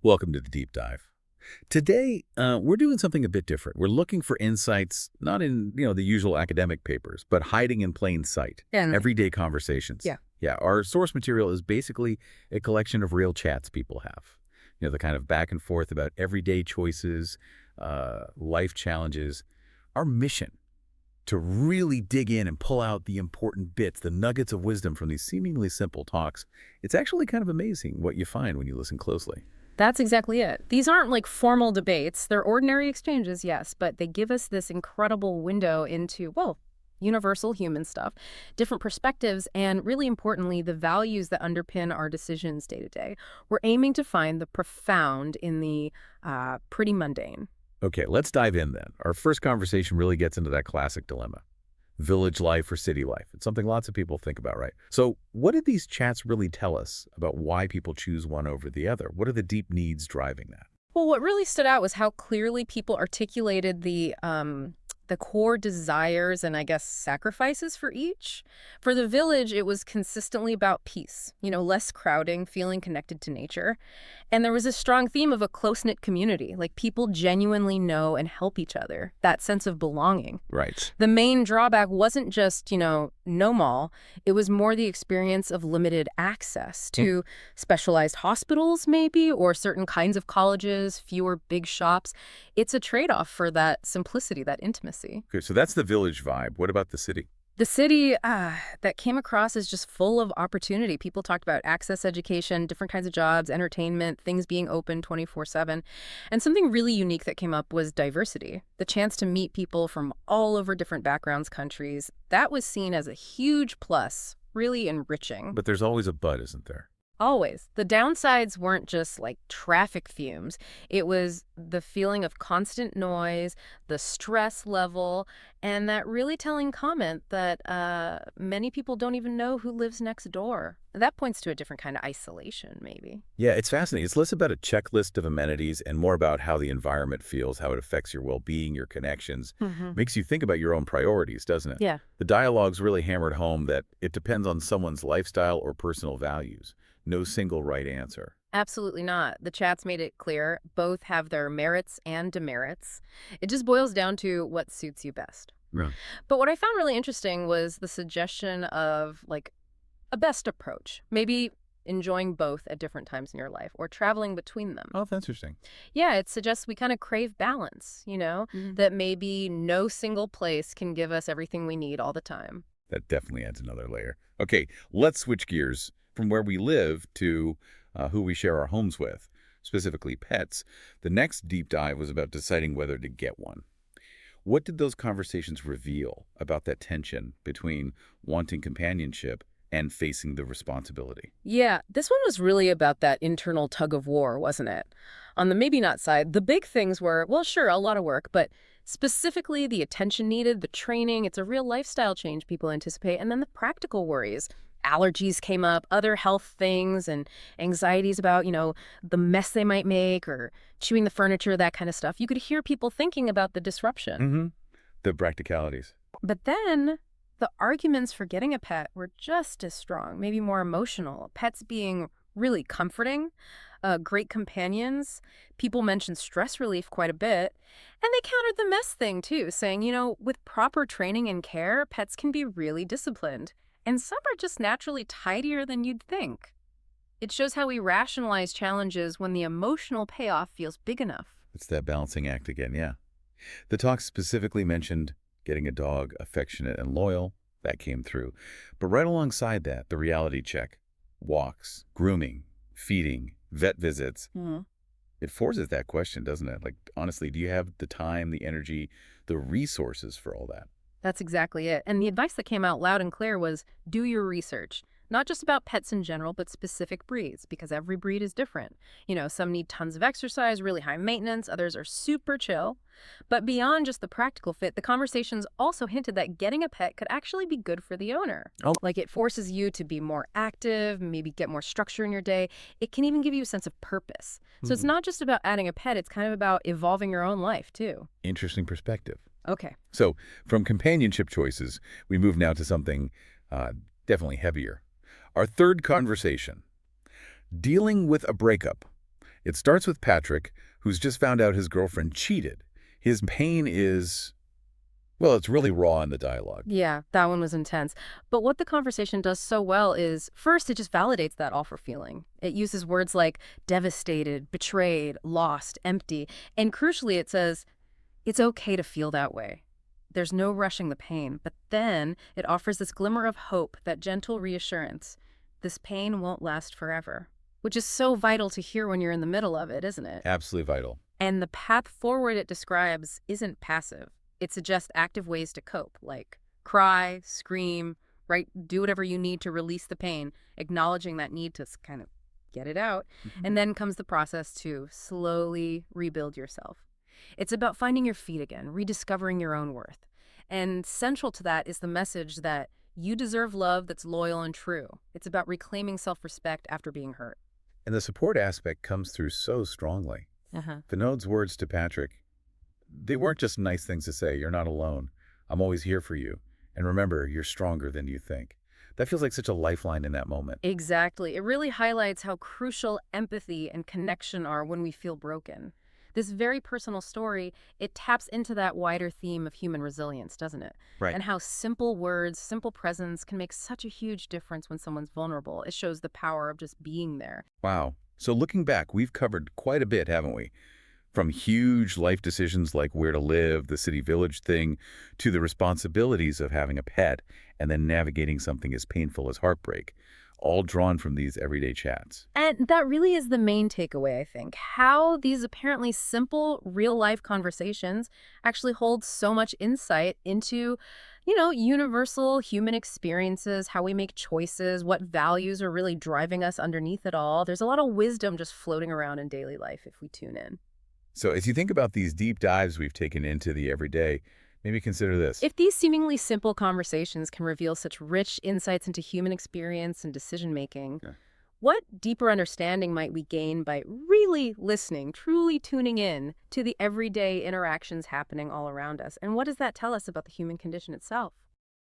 Welcome to the Deep Dive. Today, we're doing something a bit different. We're looking for insights, not in, the usual academic papers, but hiding in plain sight. And Everyday conversations. yeah, Yeah, our source material is basically a collection of real chats people have. The kind of back and forth about everyday choices, life challenges. Our mission to really dig in and pull out the important bits, the nuggets of wisdom from these seemingly simple talks. It's actually kind of amazing what you find when you listen closely. that's exactly it. These aren't like formal debates. They're ordinary exchanges, yes, but they give us this incredible window into, well, universal human stuff, different perspectives, and really importantly, the values that underpin our decisions day to day. We're aiming to find the profound in the pretty mundane. Okay, let's dive in then. Our first conversation really gets into that classic dilemma. Village life or city life. It's something lots of people think about, right? So what did these chats really tell us about why people choose one over the other? What are the deep needs driving that? Well, what really stood out was how clearly people articulated the core desires and I guess sacrifices for each. For the village, it was consistently about peace, less crowding, feeling connected to nature. And there was a strong theme of a close-knit community, like people genuinely know and help each other, that sense of belonging. Right. The main drawback wasn't just, no mall. It was more the experience of limited access to specialized hospitals, maybe, or certain kinds of colleges, fewer big shops. It's a trade-off for that simplicity, that intimacy. Okay, so that's the village vibe. What about the city? The city that came across as just full of opportunity. People talked about access, education, different kinds of jobs, entertainment, things being open 24/7. And something really unique that came up was diversity, the chance to meet people from all over different backgrounds, countries. That was seen as a huge plus, really enriching. But there's always a but, isn't there? Always. The downsides weren't just like traffic fumes. It was the feeling of constant noise, the stress level, and that really telling comment that many people don't even know who lives next door. That points to a different kind of isolation, maybe. Yeah, it's fascinating. It's less about a checklist of amenities and more about how the environment feels, how it affects your well-being, your connections. Makes you think about your own priorities, doesn't it? Yeah. The dialogues really hammered home that it depends on someone's lifestyle or personal values. No single right answer. Absolutely not. The chats made it clear both have their merits and demerits. It just boils down to what suits you best. Right. But what I found really interesting was the suggestion of like a best approach, maybe enjoying both at different times in your life or traveling between them. Oh, that's interesting. Yeah, it suggests we kind of crave balance, that maybe no single place can give us everything we need all the time. That definitely adds another layer. Okay, let's switch gears from where we live to who we share our homes with, specifically pets. The next deep dive was about deciding whether to get one. What did those conversations reveal about that tension between wanting companionship and facing the responsibility? Yeah, this one was really about that internal tug of war, wasn't it? On the maybe not side, the big things were, well, sure, a lot of work, but specifically the attention needed, the training, it's a real lifestyle change people anticipate, and then the practical worries. Allergies came up, other health things, and anxieties about, the mess they might make or chewing the furniture, that kind of stuff. You could hear people thinking about the disruption. The practicalities. But then the arguments for getting a pet were just as strong, maybe more emotional. Pets being really comforting, great companions. People mentioned stress relief quite a bit. And they countered the mess thing, too, saying, with proper training and care, pets can be really disciplined. And some are just naturally tidier than you'd think. It shows how we rationalize challenges when the emotional payoff feels big enough. It's that balancing act again, yeah. The talk specifically mentioned getting a dog affectionate and loyal. That came through. But right alongside that, the reality check. Walks, grooming, feeding, vet visits. It forces that question, doesn't it? Like, honestly, do you have the time, the energy, the resources for all that? That's exactly it. And the advice that came out loud and clear was do your research. Not just about pets in general, but specific breeds, because every breed is different. Some need tons of exercise, really high maintenance, others are super chill. But beyond just the practical fit, the conversations also hinted that getting a pet could actually be good for the owner. Oh. Like it forces you to be more active, maybe get more structure in your day. It can even give you a sense of purpose. So it's not just about adding a pet, it's kind of about evolving your own life, too. Interesting perspective. Okay. So from companionship choices, we move now to something definitely heavier. Our third conversation, dealing with a breakup. It starts with Patrick, who's just found out his girlfriend cheated. His pain is, well, it's really raw in the dialogue. Yeah, that one was intense. But what the conversation does so well is, first, it just validates that awful feeling. It uses words like devastated, betrayed, lost, empty. And crucially, it says, it's okay to feel that way. There's no rushing the pain. But then it offers this glimmer of hope, that gentle reassurance. This pain won't last forever. Which is so vital to hear when you're in the middle of it, isn't it? Absolutely vital. And the path forward it describes isn't passive. It suggests active ways to cope, like cry, scream, right? Do whatever you need to release the pain, acknowledging that need to kind of get it out. And then comes the process to slowly rebuild yourself. It's about finding your feet again, rediscovering your own worth. And central to that is the message that you deserve love that's loyal and true. It's about reclaiming self-respect after being hurt. And the support aspect comes through so strongly. Vinod's words to Patrick, they weren't just nice things to say. You're not alone. I'm always here for you. And remember, you're stronger than you think. That feels like such a lifeline in that moment. Exactly. It really highlights how crucial empathy and connection are when we feel broken. This very personal story, it taps into that wider theme of human resilience, doesn't it? Right. And how simple words, simple presence can make such a huge difference when someone's vulnerable. It shows the power of just being there. Wow. So looking back, we've covered quite a bit, haven't we? From huge life decisions like where to live, the city-village thing, to the responsibilities of having a pet, and then navigating something as painful as heartbreak, all drawn from these everyday chats. And that really is the main takeaway, I think. How these apparently simple, real-life conversations actually hold so much insight into, universal human experiences, how we make choices, what values are really driving us underneath it all. There's a lot of wisdom just floating around in daily life if we tune in. So as you think about these deep dives we've taken into the everyday, maybe consider this. If these seemingly simple conversations can reveal such rich insights into human experience and decision-making, what deeper understanding might we gain by really listening, truly tuning in to the everyday interactions happening all around us? And what does that tell us about the human condition itself?